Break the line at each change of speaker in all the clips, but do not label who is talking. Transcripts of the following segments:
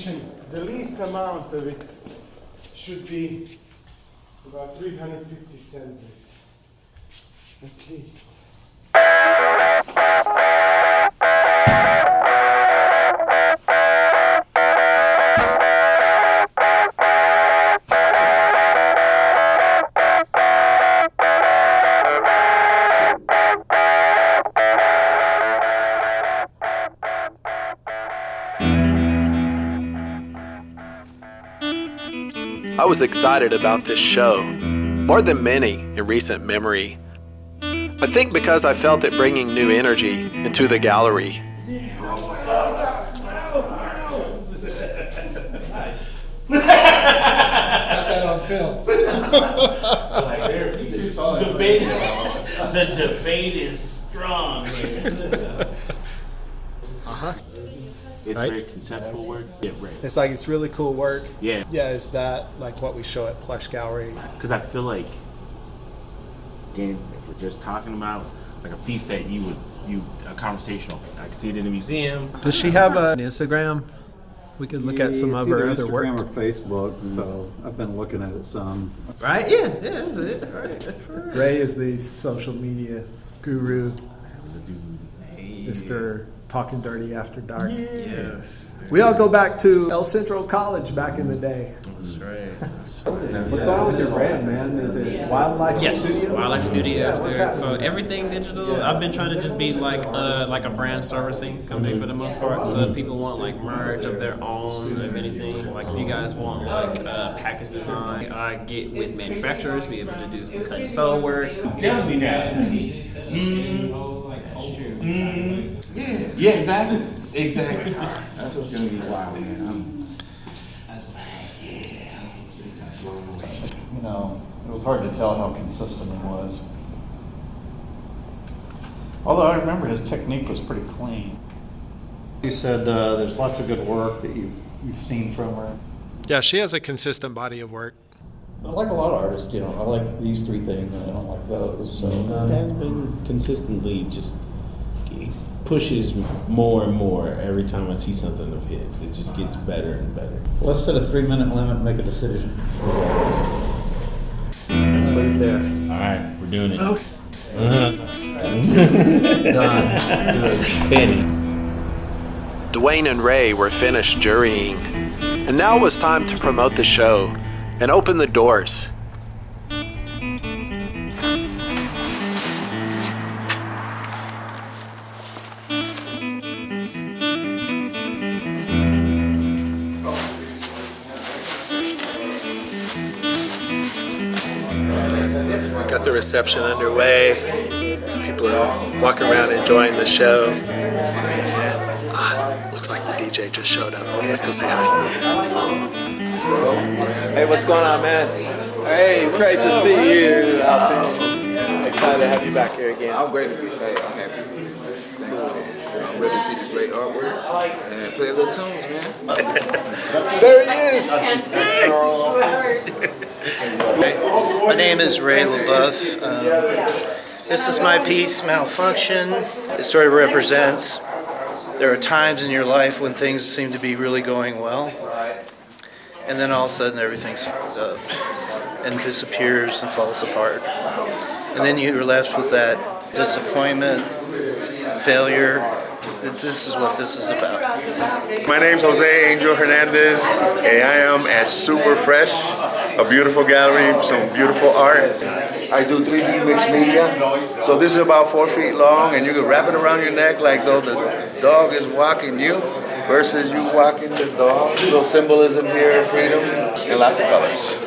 composition, the least amount of it should be about 350 centimeters, at least.
I was excited about this show, more than many in recent memory. I think because I felt it bringing new energy into the gallery.
The debate is strong here. It's
Right?
very conceptual work. Yeah, right.
It's like it's really cool work.
Yeah.
Yeah, is that like what we show at Plush Gallery?
Because I feel like, again, if we're just talking about like a piece that a conversational, I can see it in a museum.
Does she have an Instagram? We could look at some of her other work.
Instagram or Facebook, so I've been looking at it some.
Right? Yeah, that's it. Right. Ray is the social media guru. Mr. Talking Dirty After Dark.
Yes.
We all go back to El Centro College back in the day.
That's right.
What's going on with your brand, man? Is it Wildlife
Yes,
Studios?
Wildlife Studios,
What's
dude.
happening?
So everything digital. I've been trying to just be like a brand servicing company for the most part. So if people want like merch of their own, if anything, like if you guys want like package design, I get with manufacturers, be able to do some cut and sew work.
Tell me now. Yeah, exactly. Exactly.
That's what's gonna be wild, man.
You know, it was hard to tell how consistent he was. Although I remember his technique was pretty clean. You said there's lots of good work that you've seen from her.
Yeah, she has a consistent body of work.
I like a lot of artists, you know. I like these three things, and I don't like those. So
It has been consistently just pushes more and more every time I see something of his. It just gets better and better.
let's set a 3-minute limit and make a decision.
Let's put it there.
All right, we're doing it.
Done.
Penny.
Dwayne and Ray were finished jurying, and now it was time to promote the show and open the doors. Got the reception underway. People are walking around enjoying the show. Looks like the DJ just showed up. Let's go say hi. Hey, what's going on, man? Hey, great to see you out there. Excited to have you back here again.
I'm great to be here. I'm happy to be here. Thanks, man. I'm ready to see this great artwork and play a little tunes, man.
There he is.
My name is Ray LaBeouf. This is my piece, Malfunction. It sort of represents there are times in your life when things seem to be really going well, and then all of a sudden everything's fucked up and disappears and falls apart. And then you're left with that disappointment, failure. This is what this is about.
My name's Jose Angel Hernandez, and I am at Super Fresh, a beautiful gallery, some beautiful art. I do 3D mixed media, so this is about 4 feet long, and you can wrap it around your neck like though the dog is walking you versus you walking the dog. A little symbolism here, freedom, and lots of colors.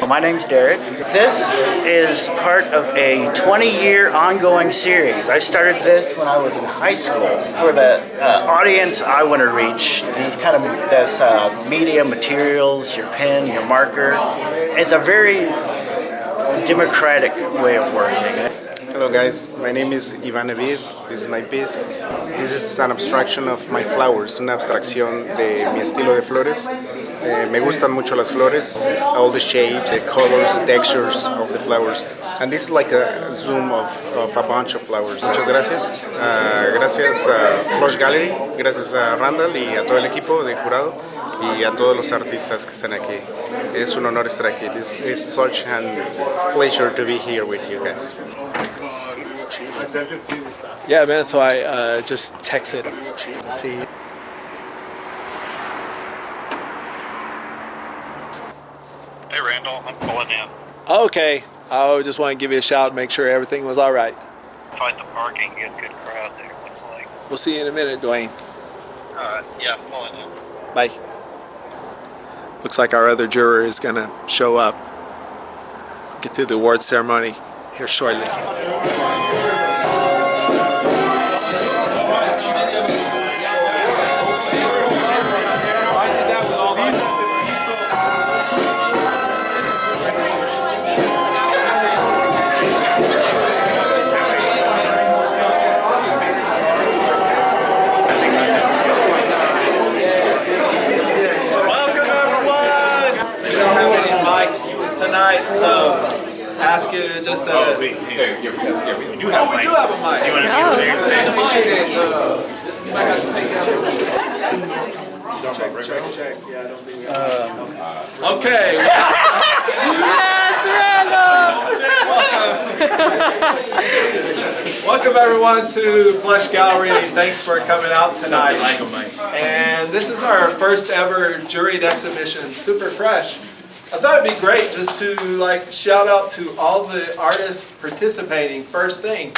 My name's Derek. This is part of a 20-year ongoing series. I started this when I was in high school. For the audience I want to reach, these kind of this media materials, your pen, your marker, it's a very democratic way of working.
Hello guys, my name is Iván Evid. This is my piece. This is an abstraction of my flowers, una abstracción de mi estilo de flores. Me gustan mucho las flores, all the shapes, the colors, the textures of the flowers. And this is like a zoom of a bunch of flowers. Muchas gracias. Gracias a Plush Gallery, gracias a Randall y a todo el equipo de jurado. y a todos los artistas que están aquí. Es un honor estar aquí. This is such a pleasure to be here with you guys.
Yeah, man, so I just texted. See.
Hey, Randall, I'm pulling in.
Okay, I just want to give you a shout, make sure everything was all right.
Find the parking, get a good crowd there. Looks like.
We'll see you in a minute, Dwayne.
Yeah, I'm pulling in.
Bye. Looks like our other juror is going to show up. Get through the award ceremony here shortly. Tonight, so ask you just to.
We do have a mic.
We do have a mic.
You want to be over there and say?
Check. Yeah, I don't think we have. Okay. Welcome everyone to Plush Gallery. Thanks for coming out tonight. And this is our first ever juried exhibition, super fresh. I thought it'd be great just to shout out to all the artists participating first thing.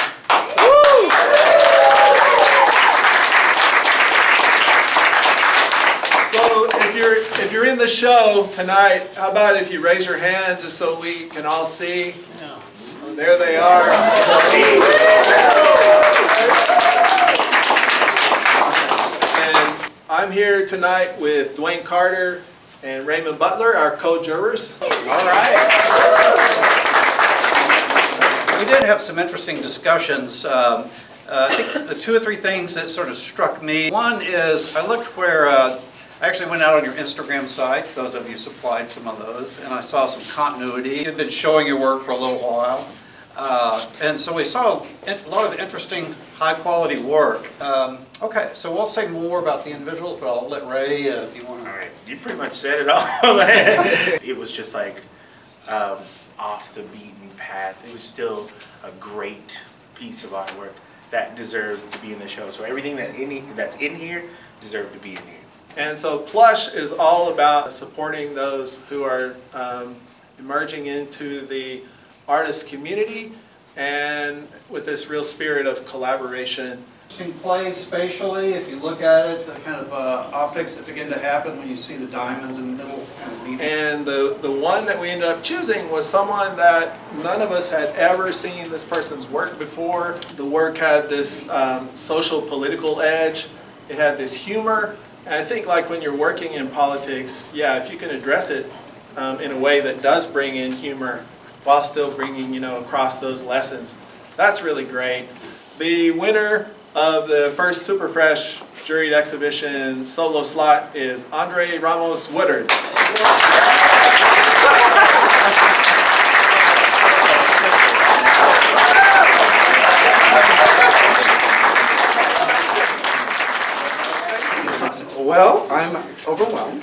So if you're in the show tonight, how about if you raise your hand just so we can all see? Oh, there they are. And I'm here tonight with Dwayne Carter and Raymond Butler, our co-jurors.
All right. We did have some interesting discussions. I think the 2 or 3 things that sort of struck me. One is I looked where I actually went out on your Instagram site. Those of you supplied some of those, and I saw some continuity. You've been showing your work for a little while, and so we saw a lot of interesting, high-quality work. Okay, so we'll say more about the individuals, but I'll let Ray, if you want to.
All right, you pretty much said it all. It was just off the beaten path. It was still a great piece of artwork that deserved to be in the show. So everything that's in here deserved to be in here.
And so Plush is all about supporting those who are emerging into the artist community and with this real spirit of collaboration.
Plays spatially, if you look at it, the kind of optics that begin to happen when you see the diamonds in the middle kind of meeting.
And the one that we ended up choosing was someone that none of us had ever seen this person's work before. The work had this social political edge. It had this humor. And I think when you're working in politics, yeah, if you can address it in a way that does bring in humor while still bringing, across those lessons, that's really great. The winner of the first Super Fresh Juried Exhibition solo slot is Andre Ramos Woodard.
Well, I'm overwhelmed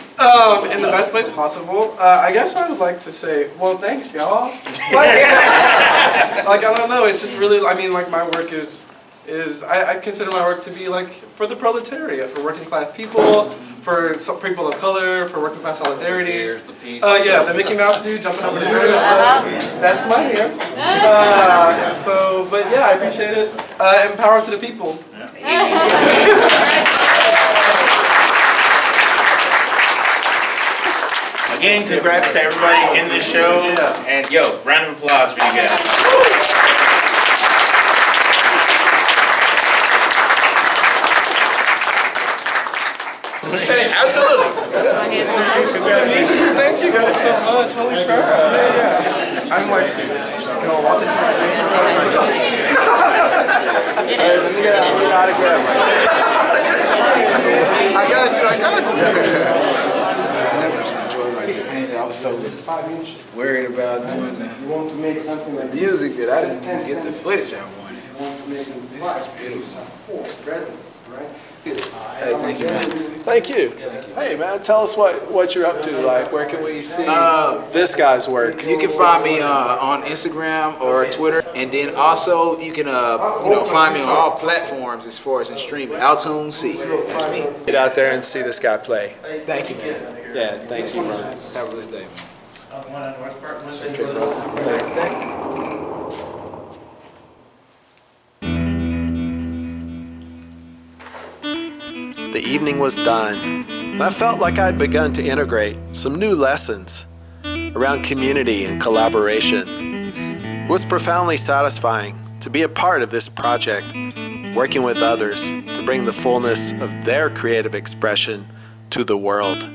in the best way possible. I guess I would like to say, well, thanks, y'all. I don't know. It's just really, my work is I consider my work to be for the proletariat, for working class people, for some people of color, for working class solidarity.
Here's the piece.
Yeah, the Mickey Mouse dude jumping over the bridge. That's my hair. But yeah, I appreciate it. And power to the people.
Again, congrats to everybody in this show. And round of applause for you guys.
Absolutely.
Thank you guys so much. Holy crap. I'm I got you.
I was so worried about doing the music that I didn't get the footage I wanted.
making parts to support presence, right?
Hey, thank you, man.
Thank you. Hey, man, tell us what you're up to. Like, where can we see this guy's work?
You can find me on Instagram or Twitter, and then also you can find me on all platforms as far as in streaming. iTunes, see, that's me.
Get out there and see this guy play.
Thank you, man.
Yeah, thank you, man.
Have a blessed day,
The evening was done, and I felt like I'd begun to integrate some new lessons around community and collaboration. It was profoundly satisfying to be a part of this project, working with others to bring the fullness of their creative expression to the world.